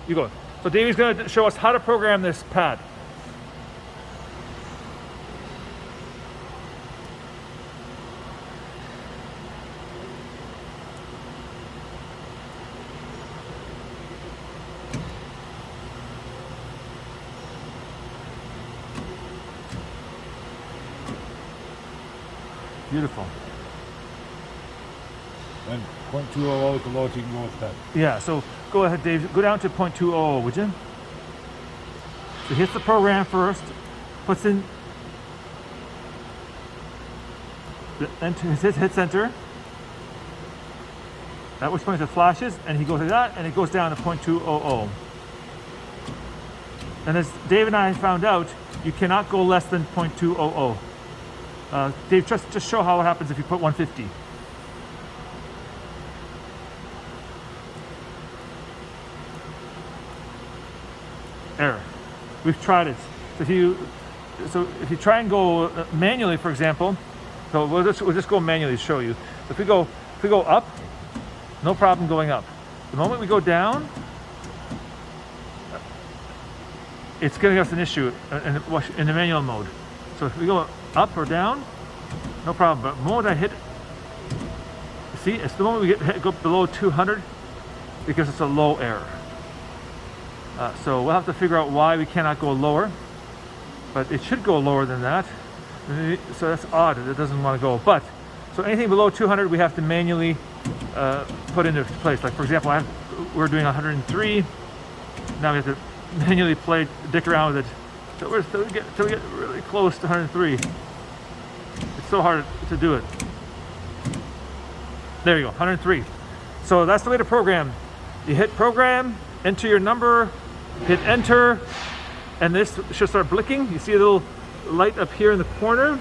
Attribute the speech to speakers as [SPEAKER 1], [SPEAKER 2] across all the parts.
[SPEAKER 1] You go. So Davey's going to show us how to program this pad. Beautiful.
[SPEAKER 2] And 0.200 is the lowest you can go with that.
[SPEAKER 1] Yeah, so go ahead, Dave. Go down to 0.200, would you? So hits the program first, puts in, hits enter. At which point it flashes, and he goes like that, and it goes down to 0.200. And as Dave and I found out, you cannot go less than 0.200. Dave, just show how it happens if you put 150. Error. We've tried it. So if you try and go manually, for example, so we'll just go manually to show you. If we go up, no problem going up. The moment we go down, it's giving us an issue in the manual mode. So if we go up or down, no problem. But the moment I hit, see, it's the moment we go below 200 because it's a low error. So we'll have to figure out why we cannot go lower, but it should go lower than that. So that's odd that it doesn't want to go. But so anything below 200, we have to manually put into place. Like for example, we're doing 103. Now we have to manually dick around with it till we get really close to 103. It's so hard to do it. There you go, 103. So that's the way to program. You hit program, enter your number, hit enter, and this should start blinking. You see a little light up here in the corner.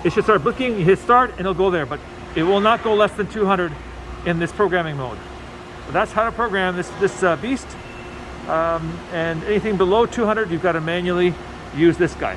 [SPEAKER 1] It should start blinking. You hit start and it'll go there, but it will not go less than 200 in this programming mode. So that's how to program this beast. And anything below 200, you've got to manually use this guy.